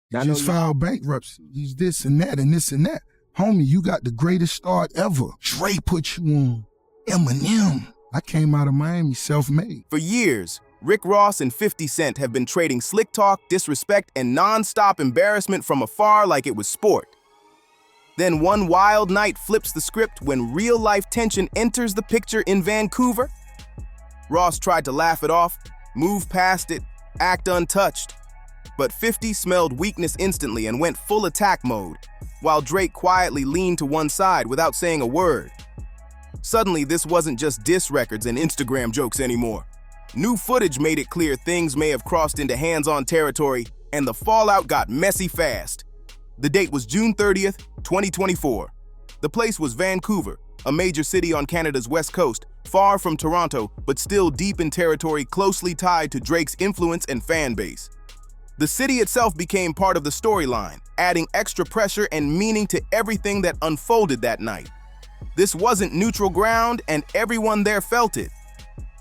He just filed bankruptcy. He's this and that and this and that. Homie, you got the greatest start ever. Dre put you on. Eminem. I came out of Miami self-made. For years, Rick Ross and 50 Cent have been trading slick talk, disrespect, and non-stop embarrassment from afar like it was sport. Then one wild night flips the script when real-life tension enters the picture in Vancouver. Ross tried to laugh it off, move past it, act untouched. But 50 smelled weakness instantly and went full attack mode, while Drake quietly leaned to one side without saying a word. Suddenly, this wasn't just diss records and Instagram jokes anymore. New footage made it clear things may have crossed into hands-on territory, and the fallout got messy fast. The date was June 30th, 2024. The place was Vancouver, a major city on Canada's west coast, far from Toronto, but still deep in territory closely tied to Drake's influence and fan base. The city itself became part of the storyline, adding extra pressure and meaning to everything that unfolded that night. This wasn't neutral ground, and everyone there felt it.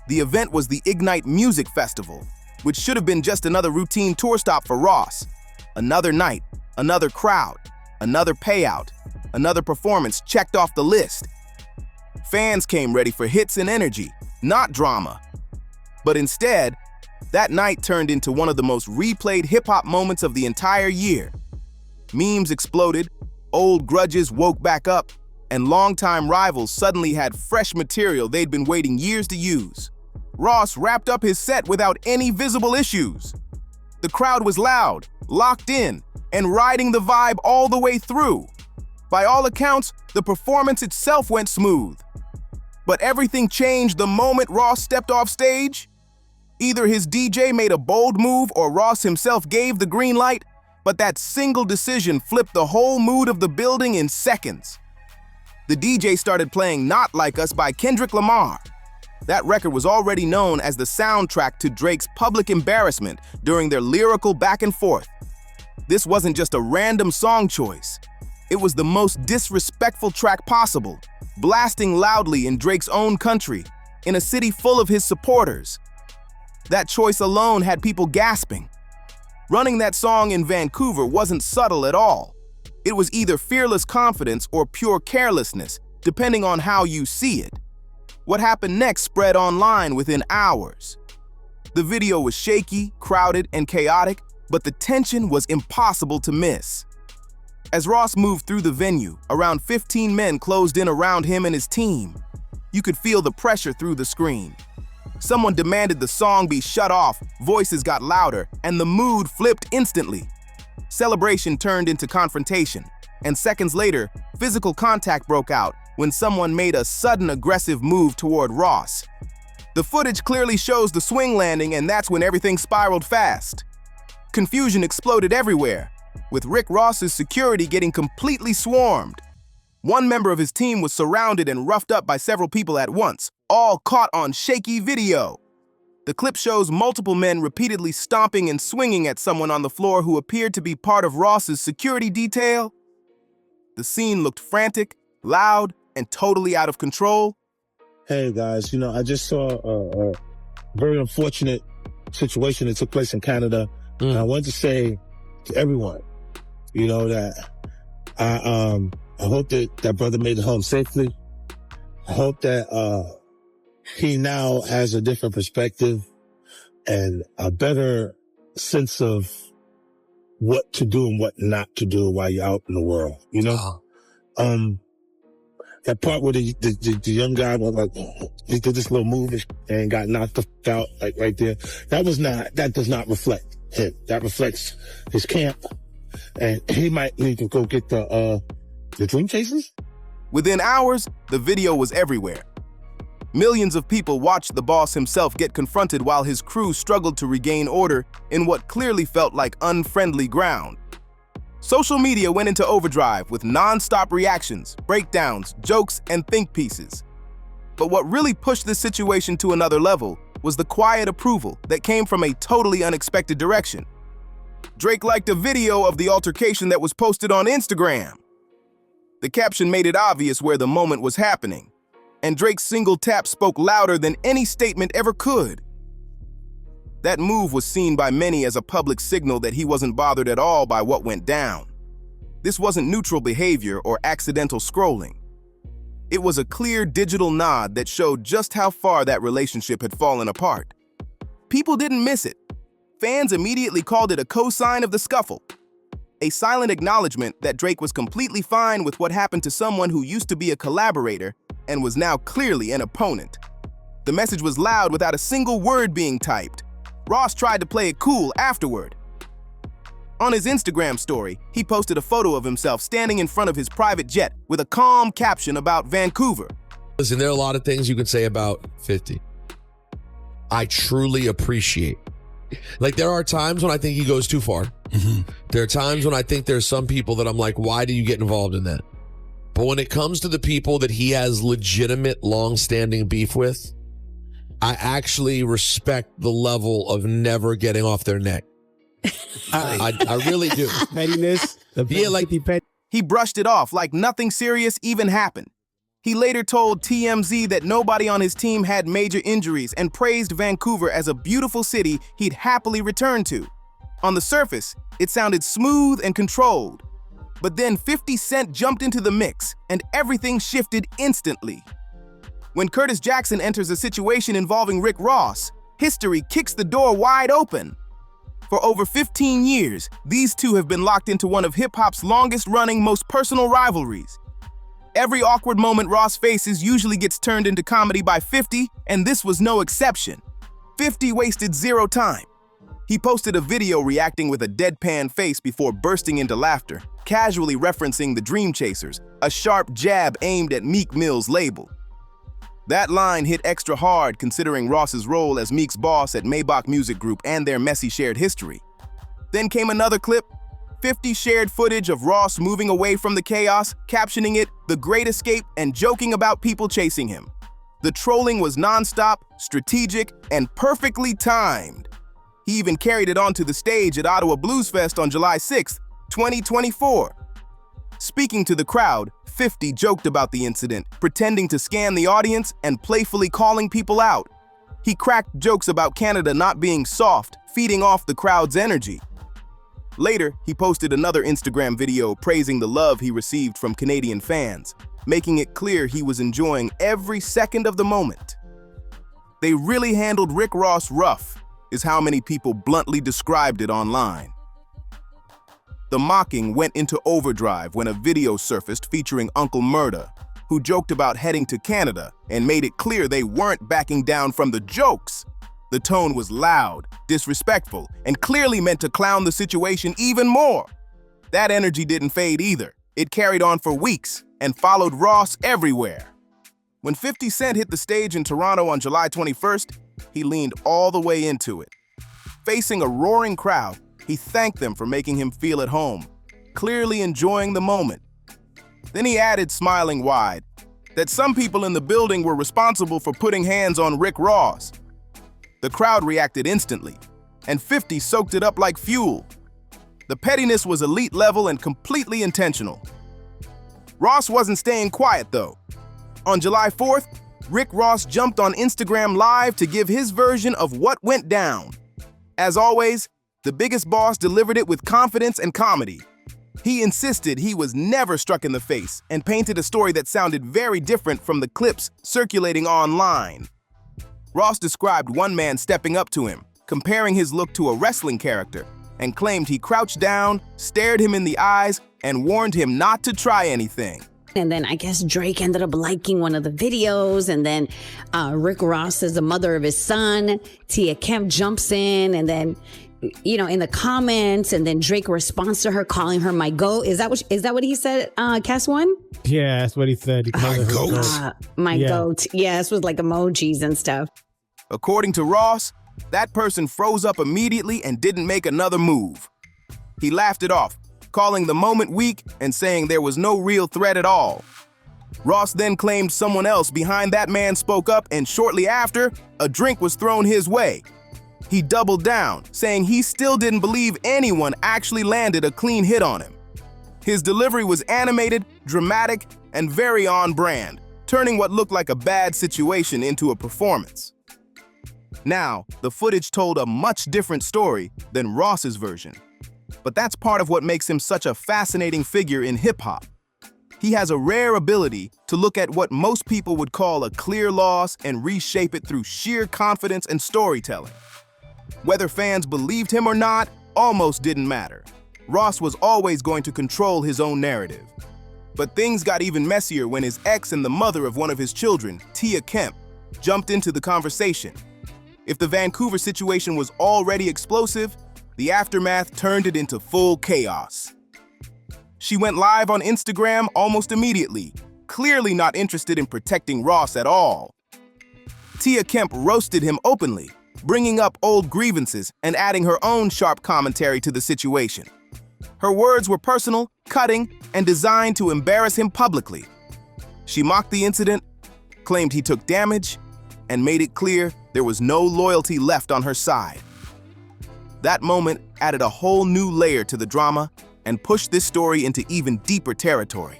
The event was the Ignite Music Festival, which should have been just another routine tour stop for Ross. Another night, another crowd, another payout, another performance checked off the list. Fans came ready for hits and energy, not drama. But instead, that night turned into one of the most replayed hip-hop moments of the entire year. Memes exploded, old grudges woke back up, and longtime rivals suddenly had fresh material they'd been waiting years to use. Ross wrapped up his set without any visible issues. The crowd was loud, locked in, and riding the vibe all the way through. By all accounts, the performance itself went smooth. But everything changed the moment Ross stepped off stage. Either his DJ made a bold move or Ross himself gave the green light, but that single decision flipped the whole mood of the building in seconds. The DJ started playing Not Like Us by Kendrick Lamar. That record was already known as the soundtrack to Drake's public embarrassment during their lyrical back and forth. This wasn't just a random song choice. It was the most disrespectful track possible, blasting loudly in Drake's own country, in a city full of his supporters. That choice alone had people gasping. Running that song in Vancouver wasn't subtle at all. It was either fearless confidence or pure carelessness, depending on how you see it. What happened next spread online within hours. The video was shaky, crowded, and chaotic, but the tension was impossible to miss. As Ross moved through the venue, around 15 men closed in around him and his team. You could feel the pressure through the screen. Someone demanded the song be shut off, voices got louder, and the mood flipped instantly. Celebration turned into confrontation, and seconds later, physical contact broke out when someone made a sudden aggressive move toward Ross. The footage clearly shows the swing landing, and that's when everything spiraled fast. Confusion exploded everywhere, with Rick Ross's security getting completely swarmed. One member of his team was surrounded and roughed up by several people at once, all caught on shaky video. The clip shows multiple men repeatedly stomping and swinging at someone on the floor who appeared to be part of Ross's security detail. The scene looked frantic, loud, and totally out of control. Hey guys, I just saw a very unfortunate situation that took place in Canada. And I wanted to say to everyone, that I hope that brother made it home safely. I hope that he now has a different perspective and a better sense of what to do and what not to do while you're out in the world, That part where the young guy was he did this little move and got knocked out right there. That does not reflect him. That reflects his camp. And he might need to go get the Dream Chasers. Within hours, the video was everywhere. Millions of people watched the boss himself get confronted while his crew struggled to regain order in what clearly felt like unfriendly ground. Social media went into overdrive with non-stop reactions, breakdowns, jokes, and think pieces. But what really pushed this situation to another level was the quiet approval that came from a totally unexpected direction. Drake liked a video of the altercation that was posted on Instagram. The caption made it obvious where the moment was happening, and Drake's single tap spoke louder than any statement ever could. That move was seen by many as a public signal that he wasn't bothered at all by what went down. This wasn't neutral behavior or accidental scrolling. It was a clear digital nod that showed just how far that relationship had fallen apart. People didn't miss it. Fans immediately called it a cosign of the scuffle, a silent acknowledgement that Drake was completely fine with what happened to someone who used to be a collaborator and was now clearly an opponent. The message was loud without a single word being typed. Ross tried to play it cool afterward. On his Instagram story, he posted a photo of himself standing in front of his private jet with a calm caption about Vancouver. Listen, there are a lot of things you can say about 50. I truly appreciate. Like, there are times when I think he goes too far. There are times when I think there's some people that I'm like, why do you get involved in that? But when it comes to the people that he has legitimate, long-standing beef with, I actually respect the level of never getting off their neck. I really do. Pettiness. Yeah, like He brushed it off like nothing serious even happened. He later told TMZ that nobody on his team had major injuries and praised Vancouver as a beautiful city he'd happily return to. On the surface, it sounded smooth and controlled. But then 50 Cent jumped into the mix, and everything shifted instantly. When Curtis Jackson enters a situation involving Rick Ross, history kicks the door wide open. For over 15 years, these two have been locked into one of hip-hop's longest-running, most personal rivalries. Every awkward moment Ross faces usually gets turned into comedy by 50, and this was no exception. 50 wasted zero time. He posted a video reacting with a deadpan face before bursting into laughter, casually referencing the Dream Chasers, a sharp jab aimed at Meek Mill's label. That line hit extra hard considering Ross's role as Meek's boss at Maybach Music Group and their messy shared history. Then came another clip. 50 shared footage of Ross moving away from the chaos, captioning it "The Great Escape" and joking about people chasing him. The trolling was nonstop, strategic, and perfectly timed. He even carried it onto the stage at Ottawa Blues Fest on July 6, 2024. Speaking to the crowd, 50 joked about the incident, pretending to scan the audience and playfully calling people out. He cracked jokes about Canada not being soft, feeding off the crowd's energy. Later, he posted another Instagram video praising the love he received from Canadian fans, making it clear he was enjoying every second of the moment. They really handled Rick Ross rough, is how many people bluntly described it online. The mocking went into overdrive when a video surfaced featuring Uncle Murda, who joked about heading to Canada and made it clear they weren't backing down from the jokes. The tone was loud, disrespectful, and clearly meant to clown the situation even more. That energy didn't fade either. It carried on for weeks and followed Ross everywhere. When 50 Cent hit the stage in Toronto on July 21st, he leaned all the way into it. Facing a roaring crowd, he thanked them for making him feel at home, clearly enjoying the moment. Then he added, smiling wide, that some people in the building were responsible for putting hands on Rick Ross. The crowd reacted instantly, and 50 soaked it up like fuel. The pettiness was elite level and completely intentional. Ross wasn't staying quiet, though. On July 4th, Rick Ross jumped on Instagram Live to give his version of what went down. As always, the biggest boss delivered it with confidence and comedy. He insisted he was never struck in the face and painted a story that sounded very different from the clips circulating online. Ross described one man stepping up to him, comparing his look to a wrestling character, and claimed he crouched down, stared him in the eyes, and warned him not to try anything. And then I guess Drake ended up liking one of the videos, and then Rick Ross is the mother of his son. Tia Kemp jumps in, and then, you know, in the comments, and then Drake responds to her, calling her my goat. Is that what he said, Cass One? Yeah, that's what he said. He called her goat. My goat. Yeah, this was like emojis and stuff. According to Ross, that person froze up immediately and didn't make another move. He laughed it off, calling the moment weak and saying there was no real threat at all. Ross then claimed someone else behind that man spoke up, and shortly after, a drink was thrown his way. He doubled down, saying he still didn't believe anyone actually landed a clean hit on him. His delivery was animated, dramatic, and very on brand, turning what looked like a bad situation into a performance. Now, the footage told a much different story than Ross's version. But that's part of what makes him such a fascinating figure in hip-hop. He has a rare ability to look at what most people would call a clear loss and reshape it through sheer confidence and storytelling. Whether fans believed him or not almost didn't matter. Ross was always going to control his own narrative. But things got even messier when his ex and the mother of one of his children, Tia Kemp, jumped into the conversation. If the Vancouver situation was already explosive, the aftermath turned it into full chaos. She went live on Instagram almost immediately, clearly not interested in protecting Ross at all. Tia Kemp roasted him openly, bringing up old grievances and adding her own sharp commentary to the situation. Her words were personal, cutting, and designed to embarrass him publicly. She mocked the incident, claimed he took damage, and made it clear there was no loyalty left on her side. That moment added a whole new layer to the drama and pushed this story into even deeper territory.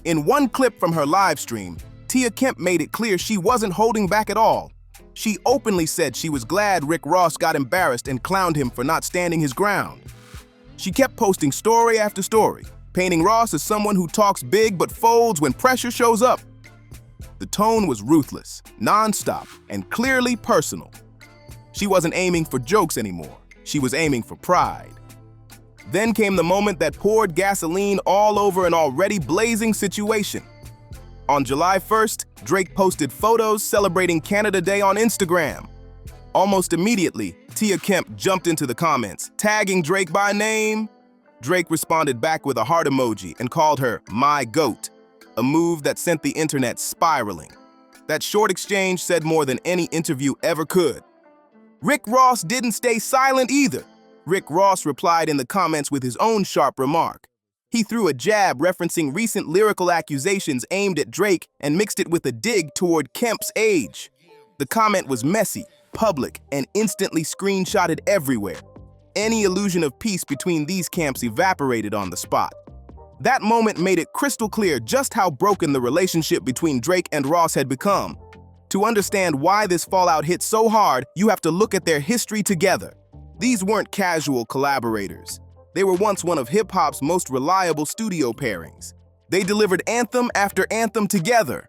In one clip from her live stream, Tia Kemp made it clear she wasn't holding back at all. She openly said she was glad Rick Ross got embarrassed and clowned him for not standing his ground. She kept posting story after story, painting Ross as someone who talks big but folds when pressure shows up. The tone was ruthless, non-stop, and clearly personal. She wasn't aiming for jokes anymore. She was aiming for pride. Then came the moment that poured gasoline all over an already blazing situation. On July 1st, Drake posted photos celebrating Canada Day on Instagram. Almost immediately, Tia Kemp jumped into the comments, tagging Drake by name. Drake responded back with a heart emoji and called her "my goat," a move that sent the internet spiraling. That short exchange said more than any interview ever could. Rick Ross didn't stay silent either. Rick Ross replied in the comments with his own sharp remark. He threw a jab referencing recent lyrical accusations aimed at Drake and mixed it with a dig toward Kemp's age. The comment was messy, public, and instantly screenshotted everywhere. Any illusion of peace between these camps evaporated on the spot. That moment made it crystal clear just how broken the relationship between Drake and Ross had become. To understand why this fallout hit so hard, you have to look at their history together. These weren't casual collaborators. They were once one of hip-hop's most reliable studio pairings. They delivered anthem after anthem together.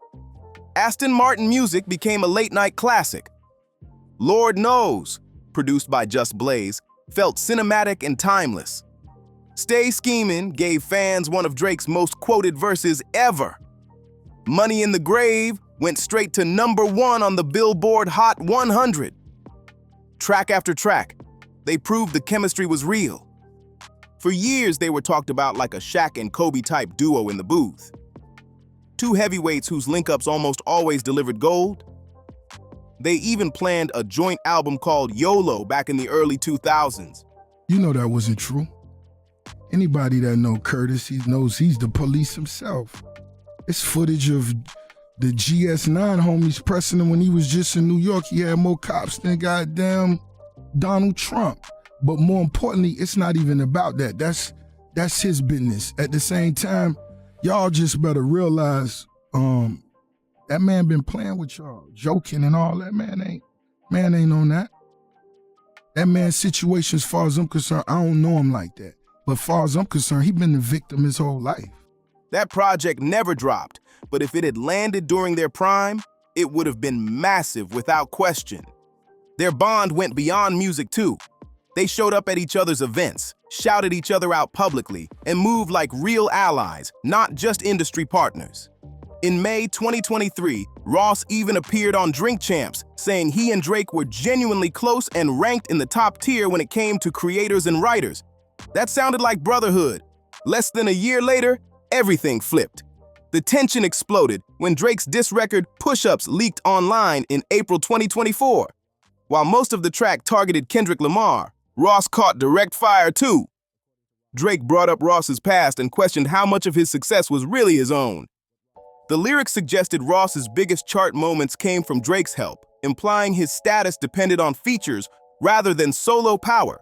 Aston Martin music became a late-night classic. Lord Knows, produced by Just Blaze, felt cinematic and timeless. Stay Schemin' gave fans one of Drake's most quoted verses ever. Money in the Grave went straight to #1 on the Billboard Hot 100. Track after track, they proved the chemistry was real. For years, they were talked about like a Shaq and Kobe type duo in the booth. Two heavyweights whose link-ups almost always delivered gold. They even planned a joint album called YOLO back in the early 2000s. You know that wasn't true. Anybody that knows Curtis, he knows he's the police himself. It's footage of the GS9 homies pressing him when he was just in New York. He had more cops than goddamn Donald Trump. But more importantly, it's not even about that. That's his business. At the same time, y'all just better realize that man been playing with y'all, joking and all that. Man ain't on that. That man's situation, as far as I'm concerned, I don't know him like that. But as far as I'm concerned, he been the victim his whole life. That project never dropped, but if it had landed during their prime, it would have been massive without question. Their bond went beyond music too. They showed up at each other's events, shouted each other out publicly, and moved like real allies, not just industry partners. In May 2023, Ross even appeared on Drink Champs, saying he and Drake were genuinely close and ranked in the top tier when it came to creators and writers. That sounded like brotherhood. Less than a year later, everything flipped. The tension exploded when Drake's diss record Push-Ups leaked online in April 2024. While most of the track targeted Kendrick Lamar, Ross caught direct fire too. Drake brought up Ross's past and questioned how much of his success was really his own. The lyrics suggested Ross's biggest chart moments came from Drake's help, implying his status depended on features rather than solo power.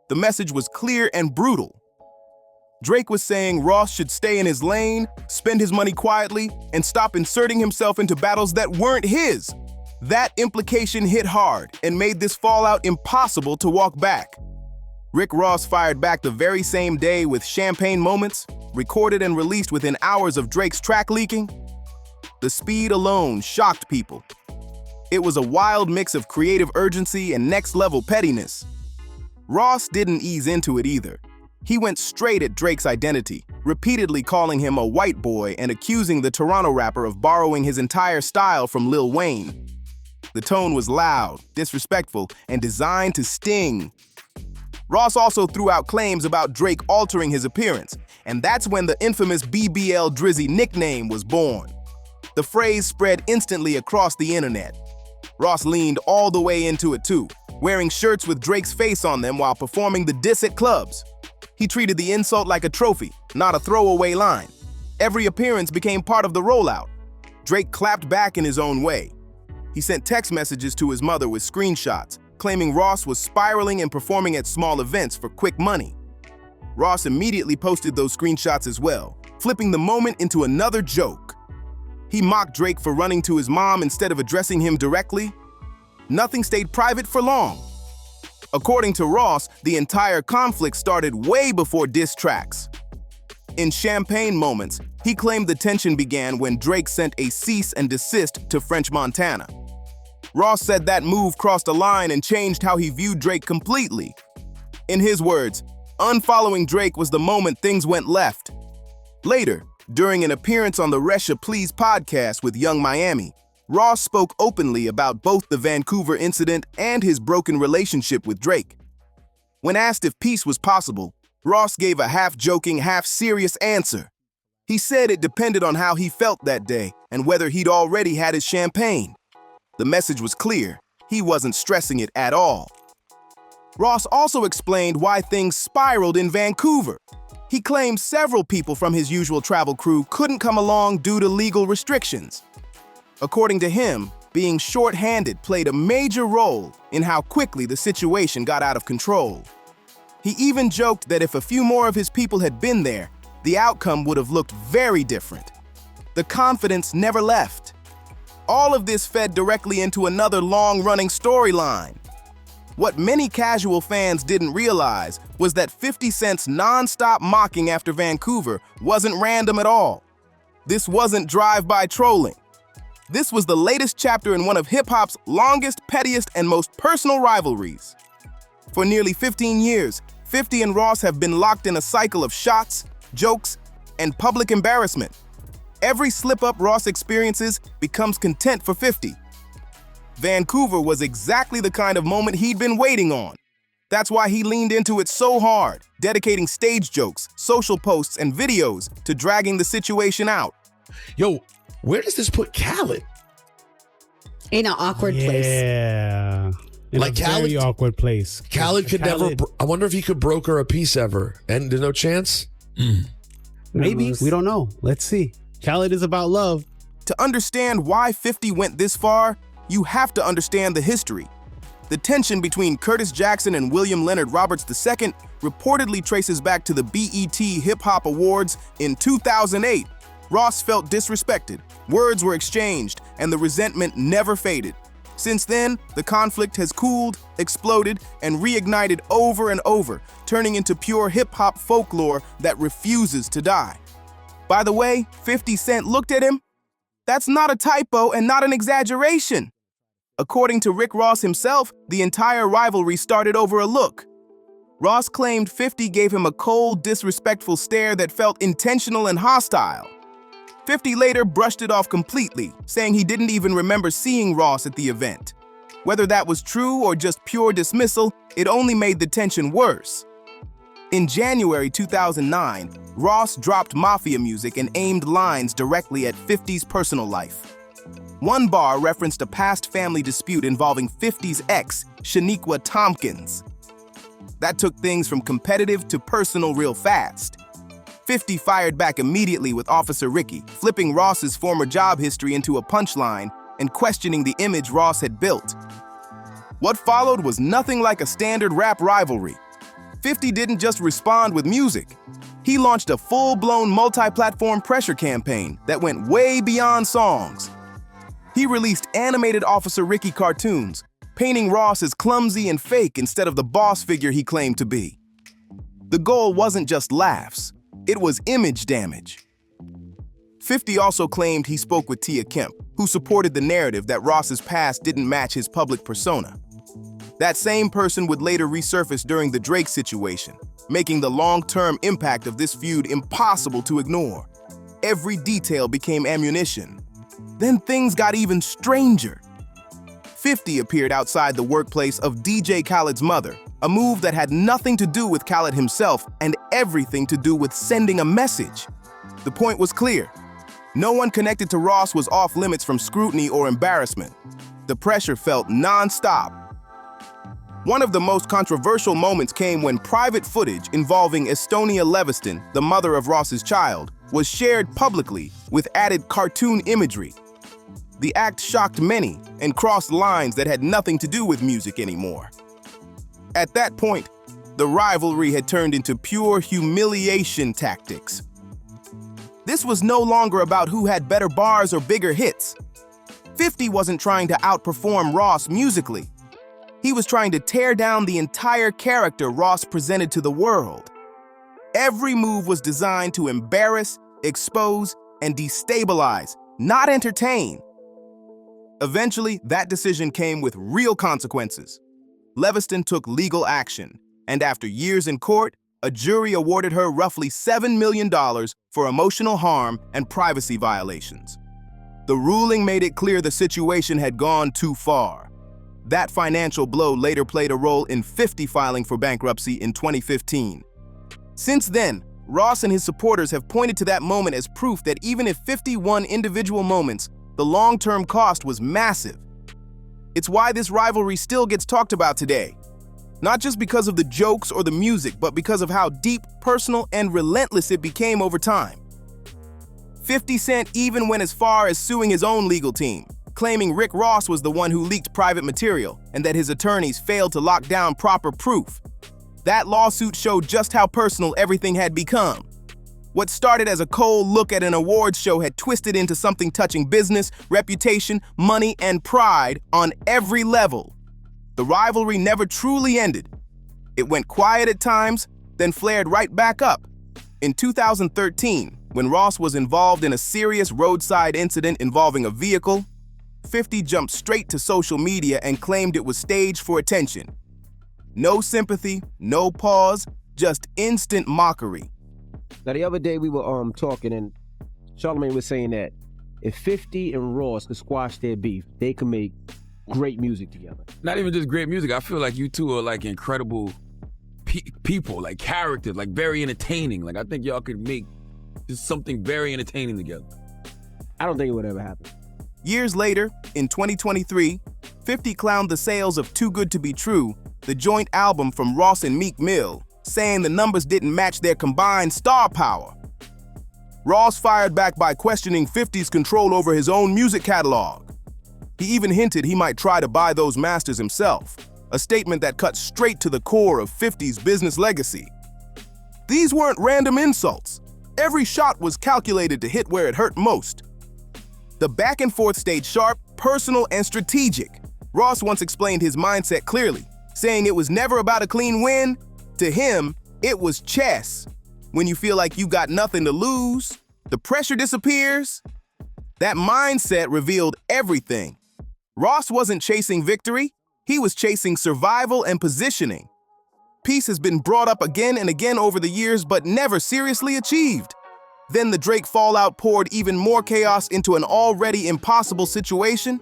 The message was clear and brutal. Drake was saying Ross should stay in his lane, spend his money quietly, and stop inserting himself into battles that weren't his. That implication hit hard and made this fallout impossible to walk back. Rick Ross fired back the very same day with Champagne Moments, recorded and released within hours of Drake's track leaking. The speed alone shocked people. It was a wild mix of creative urgency and next-level pettiness. Ross didn't ease into it either. He went straight at Drake's identity, repeatedly calling him a white boy and accusing the Toronto rapper of borrowing his entire style from Lil Wayne. The tone was loud, disrespectful, and designed to sting. Ross also threw out claims about Drake altering his appearance, and that's when the infamous BBL Drizzy nickname was born. The phrase spread instantly across the internet. Ross leaned all the way into it too, wearing shirts with Drake's face on them while performing the diss at clubs. He treated the insult like a trophy, not a throwaway line. Every appearance became part of the rollout. Drake clapped back in his own way. He sent text messages to his mother with screenshots, claiming Ross was spiraling and performing at small events for quick money. Ross immediately posted those screenshots as well, flipping the moment into another joke. He mocked Drake for running to his mom instead of addressing him directly. Nothing stayed private for long. According to Ross, the entire conflict started way before diss tracks. In Champagne Moments, he claimed the tension began when Drake sent a cease and desist to French Montana. Ross said that move crossed a line and changed how he viewed Drake completely. In his words, unfollowing Drake was the moment things went left. Later, during an appearance on the Resha Please podcast with Young Miami, Ross spoke openly about both the Vancouver incident and his broken relationship with Drake. When asked if peace was possible, Ross gave a half-joking, half-serious answer. He said it depended on how he felt that day and whether he'd already had his champagne. The message was clear. He wasn't stressing it at all. Ross also explained why things spiraled in Vancouver. He claimed several people from his usual travel crew couldn't come along due to legal restrictions. According to him, being short-handed played a major role in how quickly the situation got out of control. He even joked that if a few more of his people had been there, the outcome would have looked very different. The confidence never left. All of this fed directly into another long-running storyline. What many casual fans didn't realize was that 50 Cent's non-stop mocking after Vancouver wasn't random at all. This wasn't drive-by trolling. This was the latest chapter in one of hip-hop's longest, pettiest, and most personal rivalries. For nearly 15 years, 50 and Ross have been locked in a cycle of shots, jokes, and public embarrassment. Every slip-up Ross experiences becomes content for 50. Vancouver was exactly the kind of moment he'd been waiting on. That's why he leaned into it so hard, dedicating stage jokes, social posts, and videos to dragging the situation out. Yo, where does this put Khaled? In an awkward place. Yeah. In Like a very Khaled- awkward place. Khaled could never. I wonder if he could broker a peace ever. And there's no chance. Maybe. We don't know. Let's see. Khaled is about love. To understand why 50 went this far, you have to understand the history. The tension between Curtis Jackson and William Leonard Roberts II reportedly traces back to the BET Hip Hop Awards in 2008. Ross felt disrespected, words were exchanged, and the resentment never faded. Since then, the conflict has cooled, exploded, and reignited over and over, turning into pure hip-hop folklore that refuses to die. By the way, 50 Cent looked at him. That's not a typo and not an exaggeration. According to Rick Ross himself, the entire rivalry started over a look. Ross claimed 50 gave him a cold, disrespectful stare that felt intentional and hostile. 50 later brushed it off completely, saying he didn't even remember seeing Ross at the event. Whether that was true or just pure dismissal, it only made the tension worse. In January 2009, Ross dropped Mafia music and aimed lines directly at 50's personal life. One bar referenced a past family dispute involving 50's ex, Shaniqua Tompkins. That took things from competitive to personal real fast. 50 fired back immediately with Officer Ricky, flipping Ross's former job history into a punchline and questioning the image Ross had built. What followed was nothing like a standard rap rivalry. 50 didn't just respond with music. He launched a full-blown multi-platform pressure campaign that went way beyond songs. He released animated Officer Ricky cartoons, painting Ross as clumsy and fake instead of the boss figure he claimed to be. The goal wasn't just laughs, it was image damage. 50 also claimed he spoke with Tia Kemp, who supported the narrative that Ross's past didn't match his public persona. That same person would later resurface during the Drake situation, making the long-term impact of this feud impossible to ignore. Every detail became ammunition. Then things got even stranger. 50 appeared outside the workplace of DJ Khaled's mother, a move that had nothing to do with Khaled himself and everything to do with sending a message. The point was clear. No one connected to Ross was off limits from scrutiny or embarrassment. The pressure felt non-stop. One of the most controversial moments came when private footage involving Estonia Leviston, the mother of Ross's child, was shared publicly with added cartoon imagery. The act shocked many and crossed lines that had nothing to do with music anymore. At that point, the rivalry had turned into pure humiliation tactics. This was no longer about who had better bars or bigger hits. 50 wasn't trying to outperform Ross musically. He was trying to tear down the entire character Ross presented to the world. Every move was designed to embarrass, expose, and destabilize, not entertain. Eventually, that decision came with real consequences. Leviston took legal action, and after years in court, a jury awarded her roughly $7 million for emotional harm and privacy violations. The ruling made it clear the situation had gone too far. That financial blow later played a role in 50 filing for bankruptcy in 2015. Since then, Ross and his supporters have pointed to that moment as proof that even if 50 won individual moments, the long-term cost was massive. It's why this rivalry still gets talked about today. Not just because of the jokes or the music, but because of how deep, personal, and relentless it became over time. 50 Cent even went as far as suing his own legal team, claiming Rick Ross was the one who leaked private material and that his attorneys failed to lock down proper proof. That lawsuit showed just how personal everything had become. What started as a cold look at an awards show had twisted into something touching business, reputation, money, and pride on every level. The rivalry never truly ended. It went quiet at times, then flared right back up. In 2013, when Ross was involved in a serious roadside incident involving a vehicle, 50 jumped straight to social media and claimed it was staged for attention. No sympathy, no pause, just instant mockery. Now, the other day we were talking, and Charlamagne was saying that if 50 and Ross could squash their beef, they could make great music together. Not even just great music. I feel like you two are like incredible people, like characters, like very entertaining. Like I think y'all could make just something very entertaining together. I don't think it would ever happen. Years later, in 2023, 50 clowned the sales of Too Good to Be True, the joint album from Ross and Meek Mill, saying the numbers didn't match their combined star power. Ross fired back by questioning 50's control over his own music catalog. He even hinted he might try to buy those masters himself, a statement that cut straight to the core of 50's business legacy. These weren't random insults. Every shot was calculated to hit where it hurt most. The back and forth stayed sharp, personal, and strategic. Ross once explained his mindset clearly, saying it was never about a clean win. To him, it was chess. When you feel like you got nothing to lose, the pressure disappears. That mindset revealed everything. Ross wasn't chasing victory, he was chasing survival and positioning. Peace has been brought up again and again over the years, but never seriously achieved. Then the Drake fallout poured even more chaos into an already impossible situation.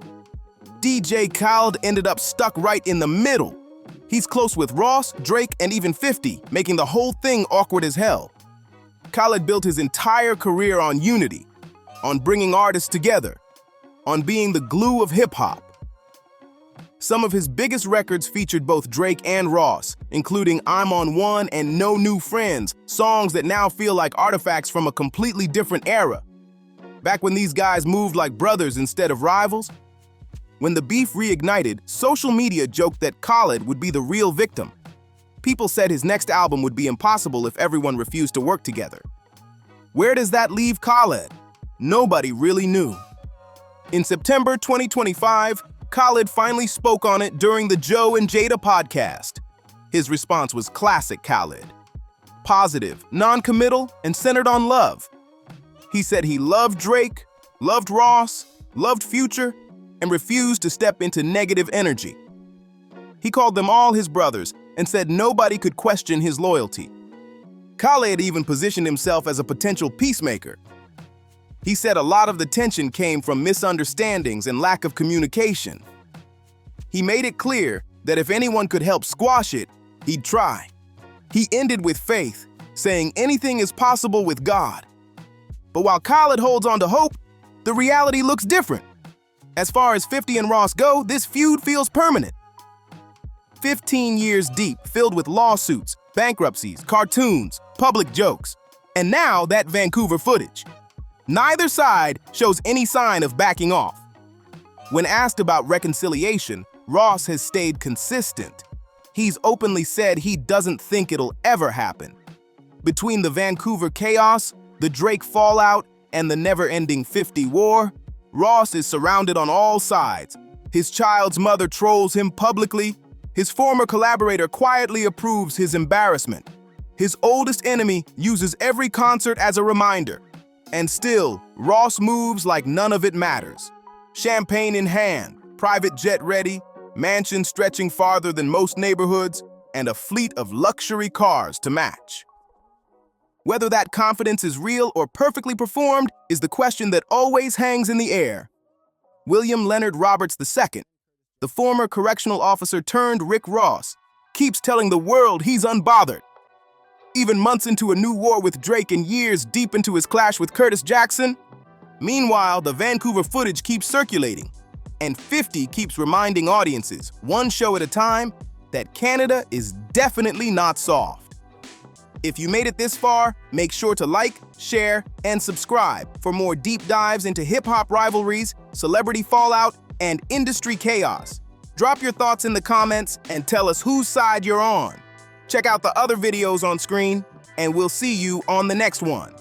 DJ Khaled ended up stuck right in the middle. He's close with Ross, Drake, and even 50, making the whole thing awkward as hell. Khaled built his entire career on unity, on bringing artists together, on being the glue of hip-hop. Some of his biggest records featured both Drake and Ross, including I'm on One and No New Friends, songs that now feel like artifacts from a completely different era. Back when these guys moved like brothers instead of rivals. When the beef reignited, social media joked that Khaled would be the real victim. People said his next album would be impossible if everyone refused to work together. Where does that leave Khaled? Nobody really knew. In September 2025, Khaled finally spoke on it during the Joe and Jada podcast. His response was classic Khaled. Positive, non-committal, and centered on love. He said he loved Drake, loved Ross, loved Future, and refused to step into negative energy. He called them all his brothers and said nobody could question his loyalty. Khaled even positioned himself as a potential peacemaker. He said a lot of the tension came from misunderstandings and lack of communication. He made it clear that if anyone could help squash it, he'd try. He ended with faith, saying anything is possible with God. But while Khaled holds on to hope, the reality looks different. As far as 50 and Ross go, this feud feels permanent. 15 years deep, filled with lawsuits, bankruptcies, cartoons, public jokes, and now that Vancouver footage. Neither side shows any sign of backing off. When asked about reconciliation, Ross has stayed consistent. He's openly said he doesn't think it'll ever happen. Between the Vancouver chaos, the Drake fallout, and the never-ending 50 war, Ross is surrounded on all sides. His child's mother trolls him publicly. His former collaborator quietly approves his embarrassment. His oldest enemy uses every concert as a reminder. And still, Ross moves like none of it matters. Champagne in hand, private jet ready, mansion stretching farther than most neighborhoods, and a fleet of luxury cars to match. Whether that confidence is real or perfectly performed is the question that always hangs in the air. William Leonard Roberts II, the former correctional officer turned Rick Ross, keeps telling the world he's unbothered. Even months into a new war with Drake and years deep into his clash with Curtis Jackson. Meanwhile, the Vancouver footage keeps circulating, and 50 keeps reminding audiences, one show at a time, that Canada is definitely not soft. If you made it this far, make sure to like, share, and subscribe for more deep dives into hip-hop rivalries, celebrity fallout, and industry chaos. Drop your thoughts in the comments and tell us whose side you're on. Check out the other videos on screen, and we'll see you on the next one.